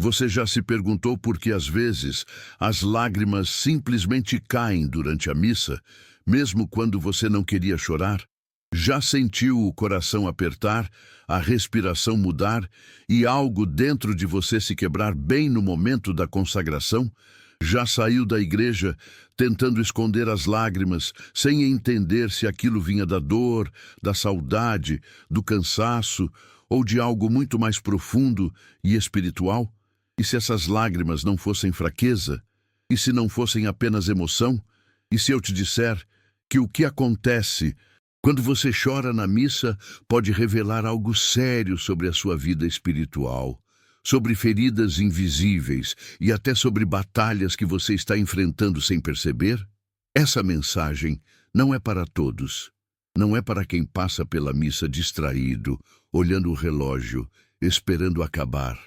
Você já se perguntou por que às vezes as lágrimas simplesmente caem durante a missa, mesmo quando você não queria chorar? Já sentiu o coração apertar, a respiração mudar e algo dentro de você se quebrar bem no momento da consagração? Já saiu da igreja tentando esconder as lágrimas, sem entender se aquilo vinha da dor, da saudade, do cansaço ou de algo muito mais profundo e espiritual? E se essas lágrimas não fossem fraqueza? E se não fossem apenas emoção? E se eu te disser que o que acontece quando você chora na missa pode revelar algo sério sobre a sua vida espiritual, sobre feridas invisíveis e até sobre batalhas que você está enfrentando sem perceber? Essa mensagem não é para todos. Não é para quem passa pela missa distraído, olhando o relógio, esperando acabar.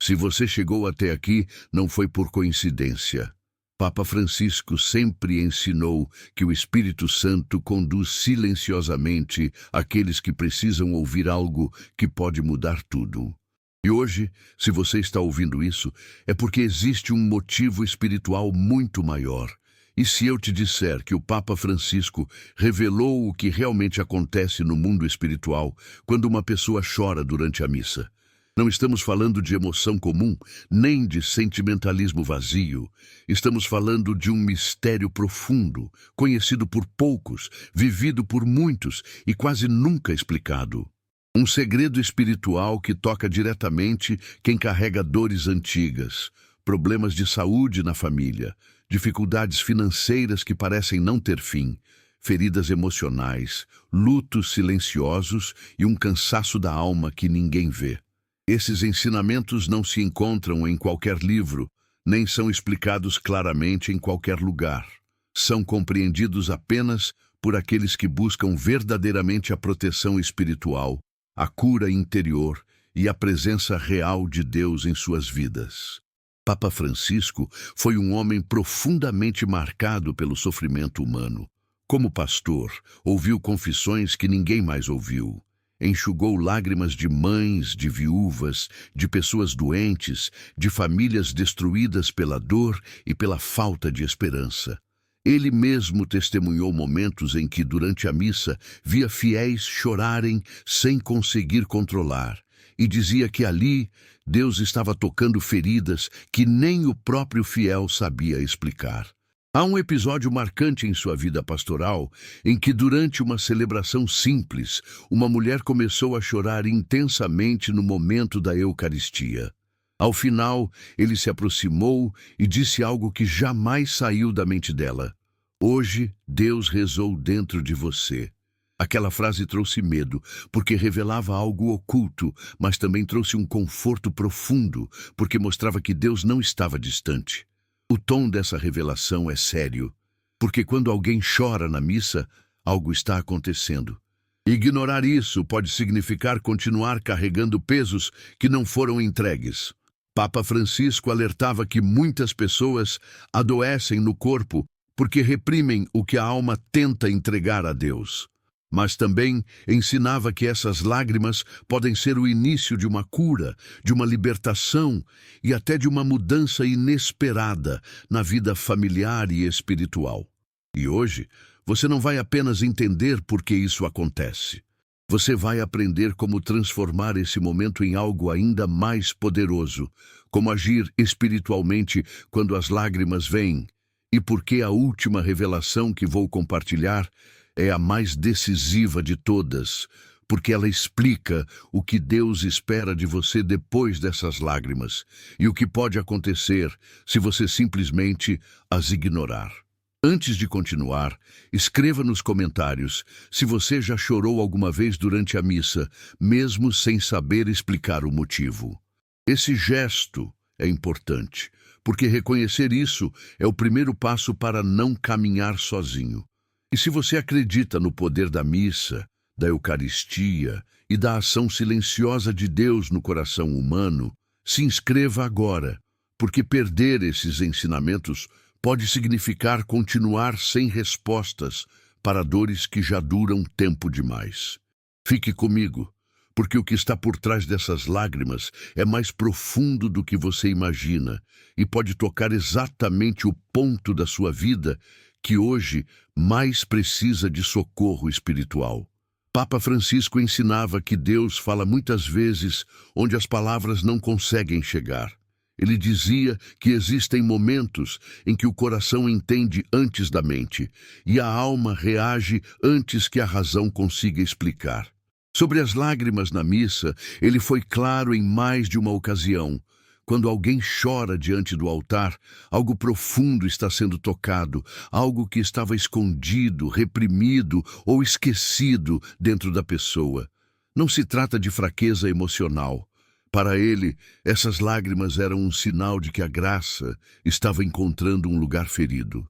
Se você chegou até aqui, não foi por coincidência. Papa Francisco sempre ensinou que o Espírito Santo conduz silenciosamente aqueles que precisam ouvir algo que pode mudar tudo. E hoje, se você está ouvindo isso, é porque existe um motivo espiritual muito maior. E se eu te disser que o Papa Francisco revelou o que realmente acontece no mundo espiritual quando uma pessoa chora durante a missa? Não estamos falando de emoção comum, nem de sentimentalismo vazio. Estamos falando de um mistério profundo, conhecido por poucos, vivido por muitos e quase nunca explicado. Um segredo espiritual que toca diretamente quem carrega dores antigas, problemas de saúde na família, dificuldades financeiras que parecem não ter fim, feridas emocionais, lutos silenciosos e um cansaço da alma que ninguém vê. Esses ensinamentos não se encontram em qualquer livro, nem são explicados claramente em qualquer lugar. São compreendidos apenas por aqueles que buscam verdadeiramente a proteção espiritual, a cura interior e a presença real de Deus em suas vidas. Papa Francisco foi um homem profundamente marcado pelo sofrimento humano. Como pastor, ouviu confissões que ninguém mais ouviu. Enxugou lágrimas de mães, de viúvas, de pessoas doentes, de famílias destruídas pela dor e pela falta de esperança. Ele mesmo testemunhou momentos em que, durante a missa, via fiéis chorarem sem conseguir controlar, e dizia que ali Deus estava tocando feridas que nem o próprio fiel sabia explicar. Há um episódio marcante em sua vida pastoral em que, durante uma celebração simples, uma mulher começou a chorar intensamente no momento da Eucaristia. Ao final, ele se aproximou e disse algo que jamais saiu da mente dela. Hoje, Deus rezou dentro de você. Aquela frase trouxe medo, porque revelava algo oculto, mas também trouxe um conforto profundo, porque mostrava que Deus não estava distante. O tom dessa revelação é sério, porque quando alguém chora na missa, algo está acontecendo. Ignorar isso pode significar continuar carregando pesos que não foram entregues. Papa Francisco alertava que muitas pessoas adoecem no corpo porque reprimem o que a alma tenta entregar a Deus. Mas também ensinava que essas lágrimas podem ser o início de uma cura, de uma libertação e até de uma mudança inesperada na vida familiar e espiritual. E hoje, você não vai apenas entender por que isso acontece. Você vai aprender como transformar esse momento em algo ainda mais poderoso, como agir espiritualmente quando as lágrimas vêm, e por que a última revelação que vou compartilhar é a mais decisiva de todas, porque ela explica o que Deus espera de você depois dessas lágrimas e o que pode acontecer se você simplesmente as ignorar. Antes de continuar, escreva nos comentários se você já chorou alguma vez durante a missa, mesmo sem saber explicar o motivo. Esse gesto é importante, porque reconhecer isso é o primeiro passo para não caminhar sozinho. E se você acredita no poder da missa, da Eucaristia e da ação silenciosa de Deus no coração humano, se inscreva agora, porque perder esses ensinamentos pode significar continuar sem respostas para dores que já duram tempo demais. Fique comigo, porque o que está por trás dessas lágrimas é mais profundo do que você imagina e pode tocar exatamente o ponto da sua vida que hoje mais precisa de socorro espiritual. Papa Francisco ensinava que Deus fala muitas vezes onde as palavras não conseguem chegar. Ele dizia que existem momentos em que o coração entende antes da mente e a alma reage antes que a razão consiga explicar. Sobre as lágrimas na missa, ele foi claro em mais de uma ocasião. Quando alguém chora diante do altar, algo profundo está sendo tocado, algo que estava escondido, reprimido ou esquecido dentro da pessoa. Não se trata de fraqueza emocional. Para ele, essas lágrimas eram um sinal de que a graça estava encontrando um lugar ferido.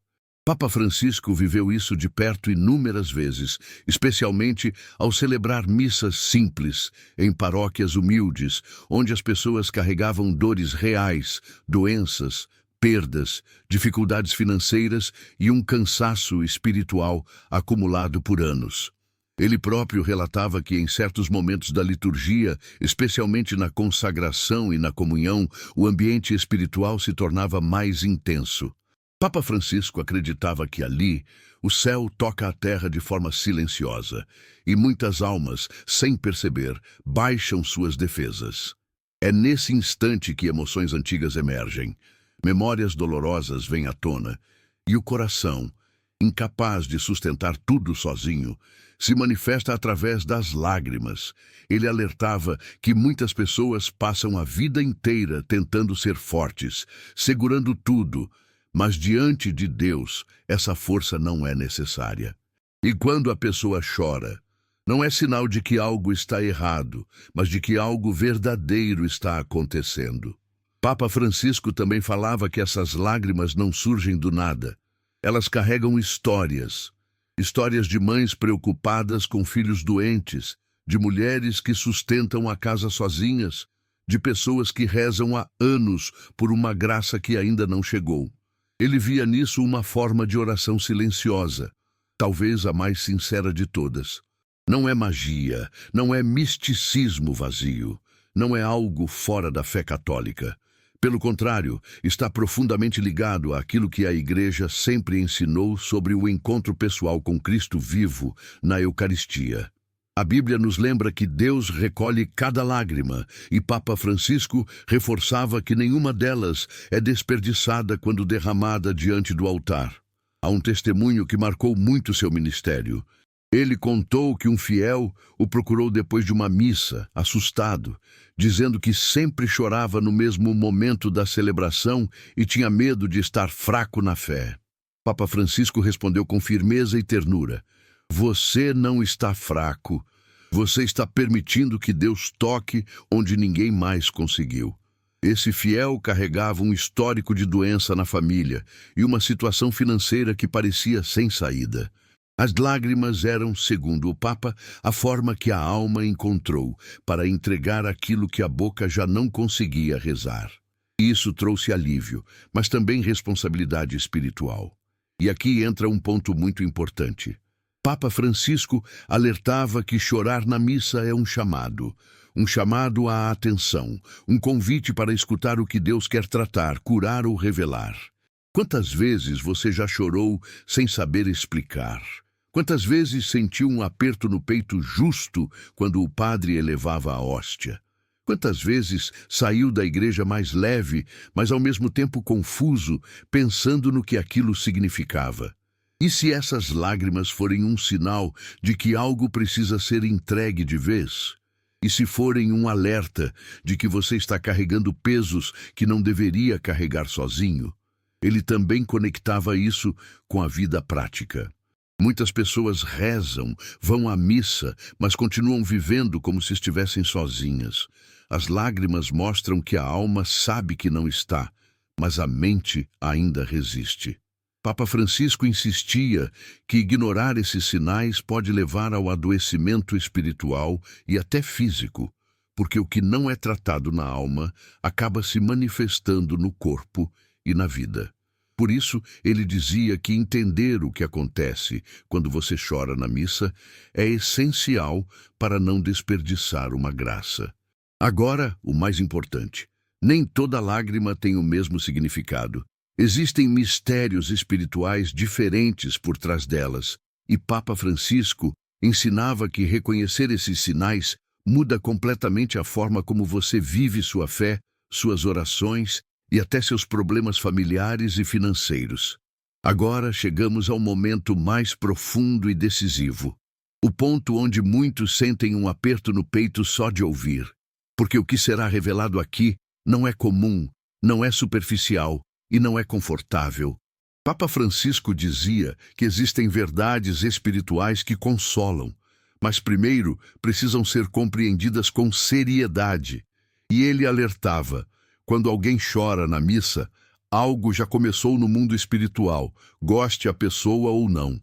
Papa Francisco viveu isso de perto inúmeras vezes, especialmente ao celebrar missas simples em paróquias humildes, onde as pessoas carregavam dores reais, doenças, perdas, dificuldades financeiras e um cansaço espiritual acumulado por anos. Ele próprio relatava que em certos momentos da liturgia, especialmente na consagração e na comunhão, o ambiente espiritual se tornava mais intenso. Papa Francisco acreditava que ali o céu toca a terra de forma silenciosa e muitas almas, sem perceber, baixam suas defesas. É nesse instante que emoções antigas emergem, memórias dolorosas vêm à tona e o coração, incapaz de sustentar tudo sozinho, se manifesta através das lágrimas. Ele alertava que muitas pessoas passam a vida inteira tentando ser fortes, segurando tudo, mas diante de Deus, essa força não é necessária. E quando a pessoa chora, não é sinal de que algo está errado, mas de que algo verdadeiro está acontecendo. Papa Francisco também falava que essas lágrimas não surgem do nada. Elas carregam histórias. Histórias de mães preocupadas com filhos doentes, de mulheres que sustentam a casa sozinhas, de pessoas que rezam há anos por uma graça que ainda não chegou. Ele via nisso uma forma de oração silenciosa, talvez a mais sincera de todas. Não é magia, não é misticismo vazio, não é algo fora da fé católica. Pelo contrário, está profundamente ligado àquilo que a Igreja sempre ensinou sobre o encontro pessoal com Cristo vivo na Eucaristia. A Bíblia nos lembra que Deus recolhe cada lágrima, e Papa Francisco reforçava que nenhuma delas é desperdiçada quando derramada diante do altar. Há um testemunho que marcou muito seu ministério. Ele contou que um fiel o procurou depois de uma missa, assustado, dizendo que sempre chorava no mesmo momento da celebração e tinha medo de estar fraco na fé. Papa Francisco respondeu com firmeza e ternura: "Você não está fraco. Você está permitindo que Deus toque onde ninguém mais conseguiu." Esse fiel carregava um histórico de doença na família e uma situação financeira que parecia sem saída. As lágrimas eram, segundo o Papa, a forma que a alma encontrou para entregar aquilo que a boca já não conseguia rezar. Isso trouxe alívio, mas também responsabilidade espiritual. E aqui entra um ponto muito importante. Papa Francisco alertava que chorar na missa é um chamado à atenção, um convite para escutar o que Deus quer tratar, curar ou revelar. Quantas vezes você já chorou sem saber explicar? Quantas vezes sentiu um aperto no peito justo quando o padre elevava a hóstia? Quantas vezes saiu da igreja mais leve, mas ao mesmo tempo confuso, pensando no que aquilo significava? E se essas lágrimas forem um sinal de que algo precisa ser entregue de vez? E se forem um alerta de que você está carregando pesos que não deveria carregar sozinho? Ele também conectava isso com a vida prática. Muitas pessoas rezam, vão à missa, mas continuam vivendo como se estivessem sozinhas. As lágrimas mostram que a alma sabe que não está, mas a mente ainda resiste. Papa Francisco insistia que ignorar esses sinais pode levar ao adoecimento espiritual e até físico, porque o que não é tratado na alma acaba se manifestando no corpo e na vida. Por isso, ele dizia que entender o que acontece quando você chora na missa é essencial para não desperdiçar uma graça. Agora, o mais importante: nem toda lágrima tem o mesmo significado. Existem mistérios espirituais diferentes por trás delas, e Papa Francisco ensinava que reconhecer esses sinais muda completamente a forma como você vive sua fé, suas orações e até seus problemas familiares e financeiros. Agora chegamos ao momento mais profundo e decisivo. O ponto onde muitos sentem um aperto no peito só de ouvir. Porque o que será revelado aqui não é comum, não é superficial e não é confortável. Papa Francisco dizia que existem verdades espirituais que consolam, mas primeiro precisam ser compreendidas com seriedade. E ele alertava: quando alguém chora na missa, algo já começou no mundo espiritual, goste a pessoa ou não.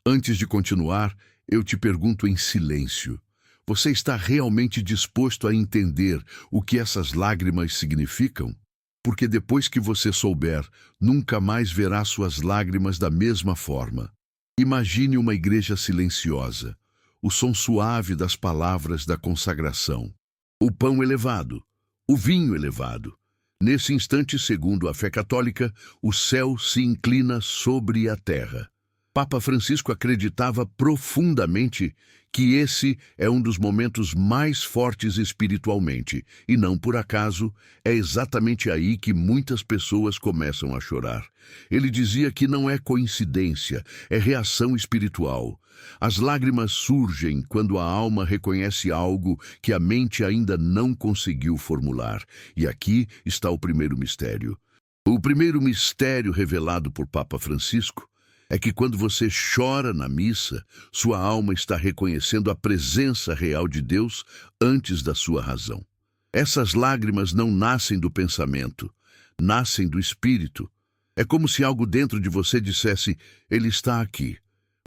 Antes de continuar, eu te pergunto em silêncio: você está realmente disposto a entender o que essas lágrimas significam? Porque depois que você souber, nunca mais verá suas lágrimas da mesma forma. Imagine uma igreja silenciosa, o som suave das palavras da consagração, o pão elevado, o vinho elevado. Nesse instante, segundo a fé católica, o céu se inclina sobre a terra. Papa Francisco acreditava profundamente que esse é um dos momentos mais fortes espiritualmente, e não por acaso, é exatamente aí que muitas pessoas começam a chorar. Ele dizia que não é coincidência, é reação espiritual. As lágrimas surgem quando a alma reconhece algo que a mente ainda não conseguiu formular. E aqui está o primeiro mistério. O primeiro mistério revelado por Papa Francisco é que quando você chora na missa, sua alma está reconhecendo a presença real de Deus antes da sua razão. Essas lágrimas não nascem do pensamento, nascem do espírito. É como se algo dentro de você dissesse: Ele está aqui.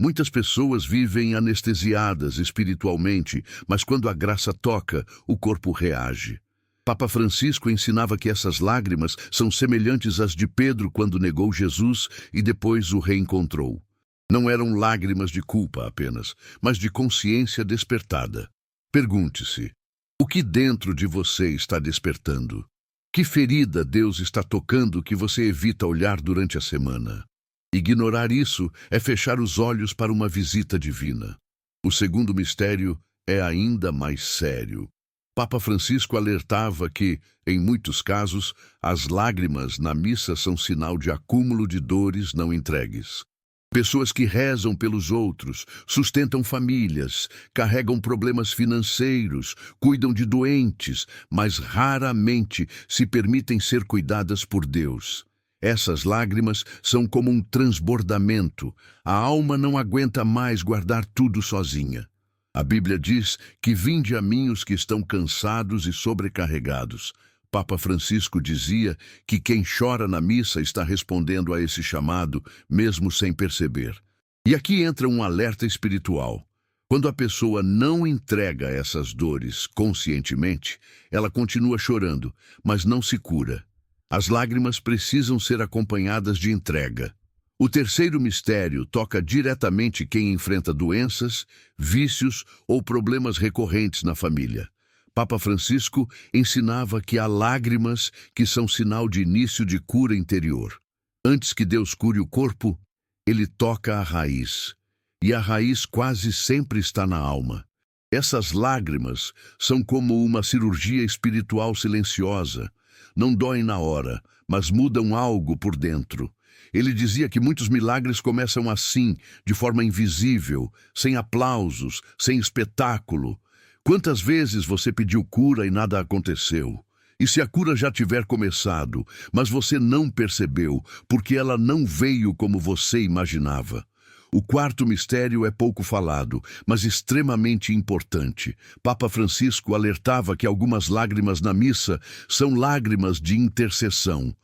Muitas pessoas vivem anestesiadas espiritualmente, mas quando a graça toca, o corpo reage. Papa Francisco ensinava que essas lágrimas são semelhantes às de Pedro quando negou Jesus e depois o reencontrou. Não eram lágrimas de culpa apenas, mas de consciência despertada. Pergunte-se: o que dentro de você está despertando? Que ferida Deus está tocando que você evita olhar durante a semana? Ignorar isso é fechar os olhos para uma visita divina. O segundo mistério é ainda mais sério. Papa Francisco alertava que, em muitos casos, as lágrimas na missa são sinal de acúmulo de dores não entregues. Pessoas que rezam pelos outros, sustentam famílias, carregam problemas financeiros, cuidam de doentes, mas raramente se permitem ser cuidadas por Deus. Essas lágrimas são como um transbordamento. A alma não aguenta mais guardar tudo sozinha. A Bíblia diz que vinde a mim os que estão cansados e sobrecarregados. Papa Francisco dizia que quem chora na missa está respondendo a esse chamado, mesmo sem perceber. E aqui entra um alerta espiritual. Quando a pessoa não entrega essas dores conscientemente, ela continua chorando, mas não se cura. As lágrimas precisam ser acompanhadas de entrega. O terceiro mistério toca diretamente quem enfrenta doenças, vícios ou problemas recorrentes na família. Papa Francisco ensinava que há lágrimas que são sinal de início de cura interior. Antes que Deus cure o corpo, ele toca a raiz. E a raiz quase sempre está na alma. Essas lágrimas são como uma cirurgia espiritual silenciosa. Não doem na hora, mas mudam algo por dentro. Ele dizia que muitos milagres começam assim, de forma invisível, sem aplausos, sem espetáculo. Quantas vezes você pediu cura e nada aconteceu? E se a cura já tiver começado, mas você não percebeu, porque ela não veio como você imaginava? O quarto mistério é pouco falado, mas extremamente importante. Papa Francisco alertava que algumas lágrimas na missa são lágrimas de intercessão.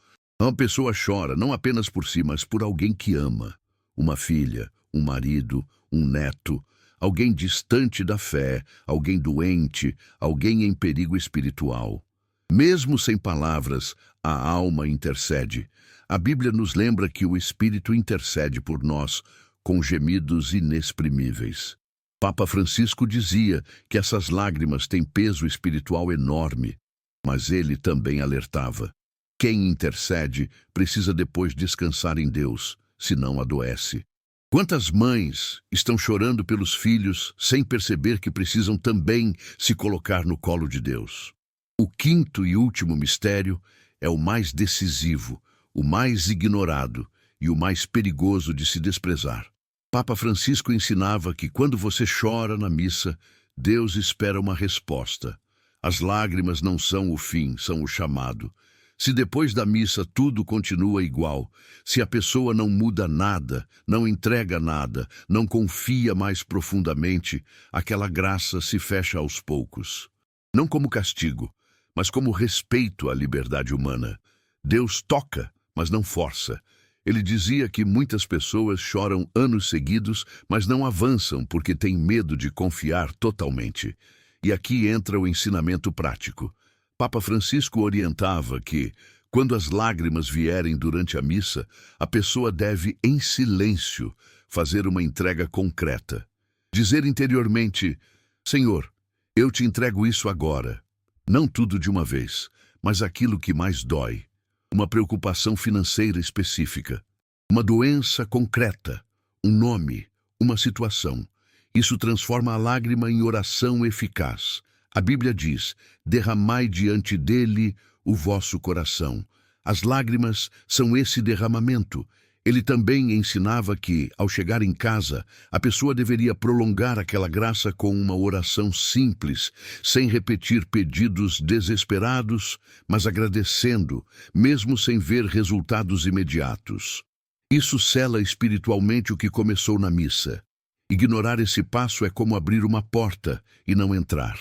Uma pessoa chora não apenas por si, mas por alguém que ama. Uma filha, um marido, um neto, alguém distante da fé, alguém doente, alguém em perigo espiritual. Mesmo sem palavras, A alma intercede. A Bíblia nos lembra que o Espírito intercede por nós com gemidos inexprimíveis. Papa Francisco dizia que essas lágrimas têm peso espiritual enorme, mas ele também alertava: quem intercede precisa depois descansar em Deus, senão adoece. Quantas mães estão chorando pelos filhos sem perceber que precisam também se colocar no colo de Deus? O quinto e último mistério é o mais decisivo, o mais ignorado e o mais perigoso de se desprezar. Papa Francisco ensinava que quando você chora na missa, Deus espera uma resposta. As lágrimas não são o fim, são o chamado. Se depois da missa tudo continua igual, se a pessoa não muda nada, não entrega nada, não confia mais profundamente, aquela graça se fecha aos poucos. Não como castigo, mas como respeito à liberdade humana. Deus toca, mas não força. Ele dizia que muitas pessoas choram anos seguidos, mas não avançam porque têm medo de confiar totalmente. E aqui entra o ensinamento prático. Papa Francisco orientava que, quando as lágrimas vierem durante a missa, a pessoa deve, em silêncio, fazer uma entrega concreta. Dizer interiormente: Senhor, eu te entrego isso agora. Não tudo de uma vez, mas aquilo que mais dói. Uma preocupação financeira específica, uma doença concreta, um nome, uma situação. Isso transforma a lágrima em oração eficaz. A Bíblia diz: derramai diante dele o vosso coração. As lágrimas são esse derramamento. Ele também ensinava que, ao chegar em casa, a pessoa deveria prolongar aquela graça com uma oração simples, sem repetir pedidos desesperados, mas agradecendo, mesmo sem ver resultados imediatos. Isso sela espiritualmente o que começou na missa. Ignorar esse passo é como abrir uma porta e não entrar.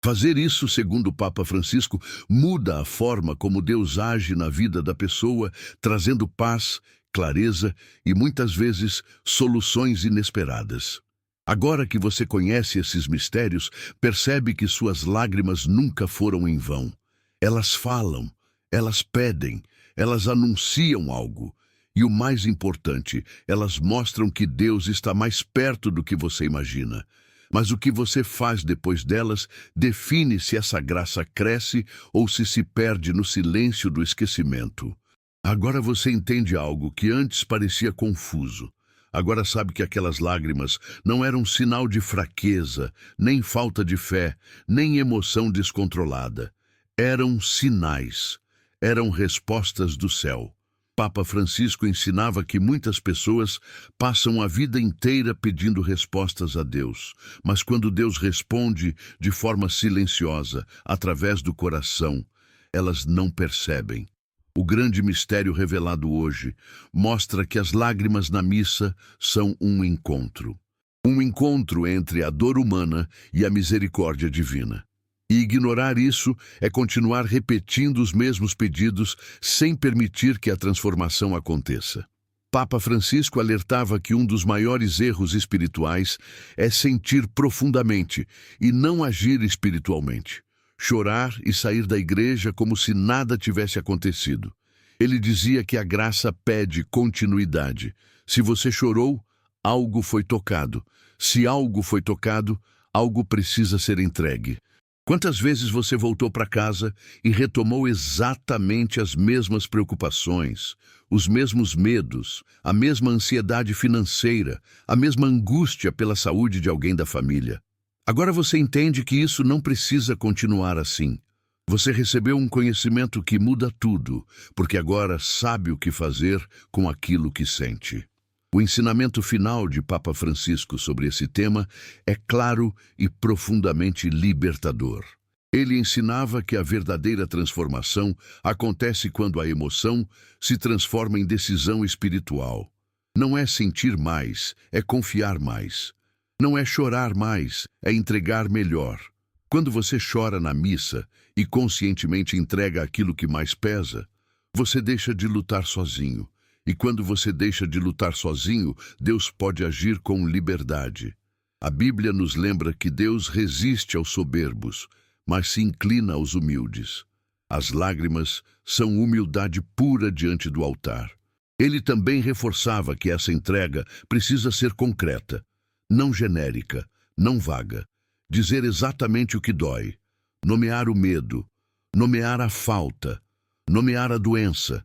Fazer isso, segundo o Papa Francisco, muda a forma como Deus age na vida da pessoa, trazendo paz, clareza e, muitas vezes, soluções inesperadas. Agora que você conhece esses mistérios, percebe que suas lágrimas nunca foram em vão. Elas falam, elas pedem, elas anunciam algo. E o mais importante, elas mostram que Deus está mais perto do que você imagina. Mas o que você faz depois delas define se essa graça cresce ou se perde no silêncio do esquecimento. Agora você entende algo que antes parecia confuso. Agora sabe que aquelas lágrimas não eram sinal de fraqueza, nem falta de fé, nem emoção descontrolada. Eram sinais, eram respostas do céu. Papa Francisco ensinava que muitas pessoas passam a vida inteira pedindo respostas a Deus, mas quando Deus responde de forma silenciosa, através do coração, elas não percebem. O grande mistério revelado hoje mostra que as lágrimas na missa são um encontro. Um encontro entre a dor humana e a misericórdia divina. E ignorar isso é continuar repetindo os mesmos pedidos sem permitir que a transformação aconteça. Papa Francisco alertava que um dos maiores erros espirituais é sentir profundamente e não agir espiritualmente. Chorar e sair da igreja como se nada tivesse acontecido. Ele dizia que a graça pede continuidade. Se você chorou, algo foi tocado. Se algo foi tocado, algo precisa ser entregue. Quantas vezes você voltou para casa e retomou exatamente as mesmas preocupações, os mesmos medos, a mesma ansiedade financeira, a mesma angústia pela saúde de alguém da família? Agora você entende que isso não precisa continuar assim. Você recebeu um conhecimento que muda tudo, porque agora sabe o que fazer com aquilo que sente. O ensinamento final de Papa Francisco sobre esse tema é claro e profundamente libertador. Ele ensinava que a verdadeira transformação acontece quando a emoção se transforma em decisão espiritual. Não é sentir mais, é confiar mais. Não é chorar mais, é entregar melhor. Quando você chora na missa e conscientemente entrega aquilo que mais pesa, você deixa de lutar sozinho. E quando você deixa de lutar sozinho, Deus pode agir com liberdade. A Bíblia nos lembra que Deus resiste aos soberbos, mas se inclina aos humildes. As lágrimas são humildade pura diante do altar. Ele também reforçava que essa entrega precisa ser concreta, não genérica, não vaga. Dizer exatamente o que dói, nomear o medo, nomear a falta, nomear a doença,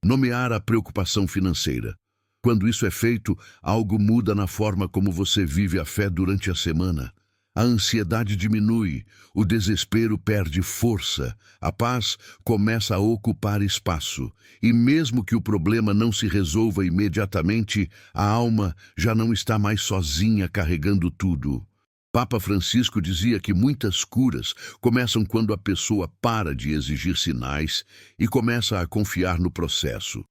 nomear a preocupação financeira. Quando isso é feito, algo muda na forma como você vive a fé durante a semana. A ansiedade diminui, o desespero perde força, a paz começa a ocupar espaço, e mesmo que o problema não se resolva imediatamente, a alma já não está mais sozinha carregando tudo. Papa Francisco dizia que muitas curas começam quando a pessoa para de exigir sinais e começa a confiar no processo.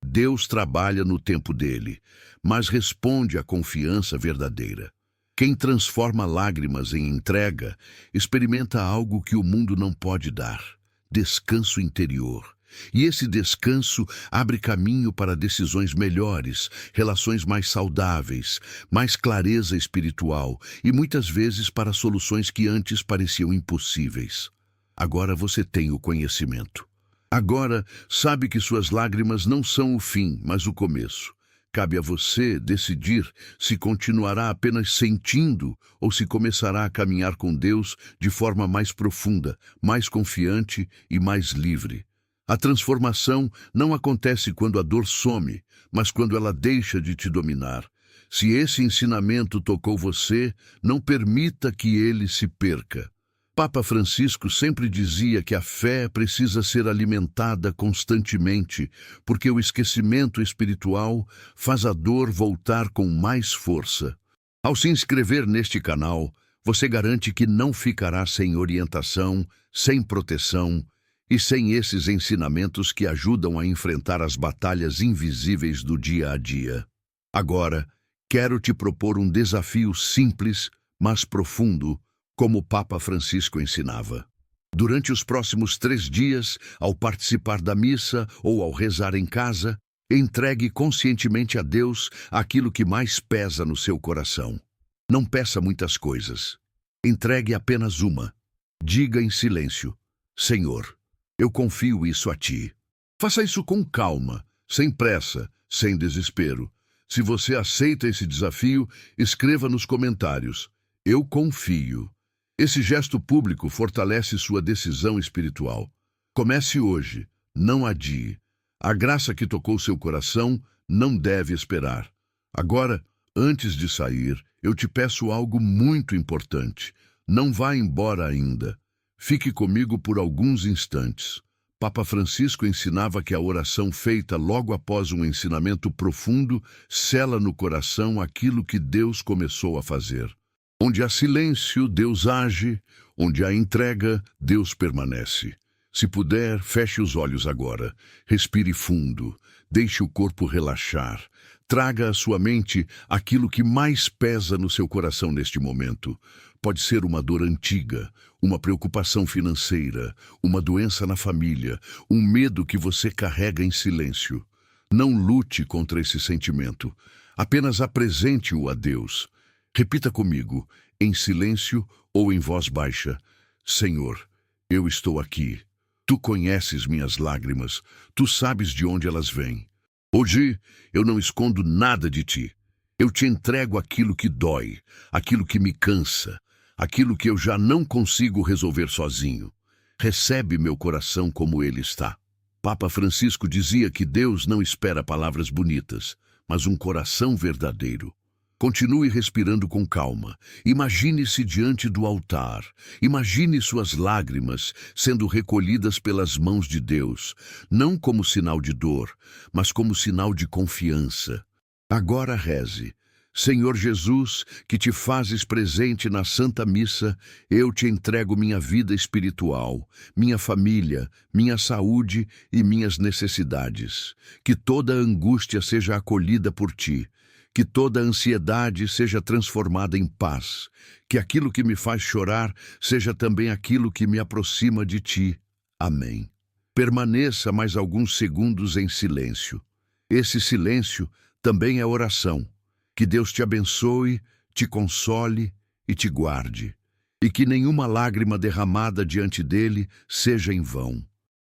Deus trabalha no tempo dele, mas responde à confiança verdadeira. Quem transforma lágrimas em entrega, experimenta algo que o mundo não pode dar: descanso interior. E esse descanso abre caminho para decisões melhores, relações mais saudáveis, mais clareza espiritual e muitas vezes para soluções que antes pareciam impossíveis. Agora você tem o conhecimento. Agora sabe que suas lágrimas não são o fim, mas o começo. Cabe a você decidir se continuará apenas sentindo ou se começará a caminhar com Deus de forma mais profunda, mais confiante e mais livre. A transformação não acontece quando a dor some, mas quando ela deixa de te dominar. Se esse ensinamento tocou você, não permita que ele se perca. Papa Francisco sempre dizia que a fé precisa ser alimentada constantemente, porque o esquecimento espiritual faz a dor voltar com mais força. Ao se inscrever neste canal, você garante que não ficará sem orientação, sem proteção e sem esses ensinamentos que ajudam a enfrentar as batalhas invisíveis do dia a dia. Agora, quero te propor um desafio simples, mas profundo, como o Papa Francisco ensinava. Durante os próximos 3 dias, ao participar da missa ou ao rezar em casa, entregue conscientemente a Deus aquilo que mais pesa no seu coração. Não peça muitas coisas. Entregue apenas uma. Diga em silêncio: Senhor, eu confio isso a Ti. Faça isso com calma, sem pressa, sem desespero. Se você aceita esse desafio, escreva nos comentários: Eu confio. Esse gesto público fortalece sua decisão espiritual. Comece hoje, não adie. A graça que tocou seu coração não deve esperar. Agora, antes de sair, eu te peço algo muito importante. Não vá embora ainda. Fique comigo por alguns instantes. Papa Francisco ensinava que a oração feita logo após um ensinamento profundo sela no coração aquilo que Deus começou a fazer. Onde há silêncio, Deus age. Onde há entrega, Deus permanece. Se puder, feche os olhos agora. Respire fundo. Deixe o corpo relaxar. Traga à sua mente aquilo que mais pesa no seu coração neste momento. Pode ser uma dor antiga, uma preocupação financeira, uma doença na família, um medo que você carrega em silêncio. Não lute contra esse sentimento. Apenas apresente-o a Deus. Repita comigo, em silêncio ou em voz baixa: Senhor, eu estou aqui. Tu conheces minhas lágrimas. Tu sabes de onde elas vêm. Hoje eu não escondo nada de Ti. Eu te entrego aquilo que dói, aquilo que me cansa, aquilo que eu já não consigo resolver sozinho. Recebe meu coração como ele está. Papa Francisco dizia que Deus não espera palavras bonitas, mas um coração verdadeiro. Continue respirando com calma. Imagine-se diante do altar. Imagine suas lágrimas sendo recolhidas pelas mãos de Deus, não como sinal de dor, mas como sinal de confiança. Agora reze: Senhor Jesus, que te fazes presente na Santa Missa, eu te entrego minha vida espiritual, minha família, minha saúde e minhas necessidades. Que toda angústia seja acolhida por Ti. Que toda ansiedade seja transformada em paz. Que aquilo que me faz chorar seja também aquilo que me aproxima de Ti. Amém. Permaneça mais alguns segundos em silêncio. Esse silêncio também é oração. Que Deus te abençoe, te console e te guarde. E que nenhuma lágrima derramada diante dele seja em vão.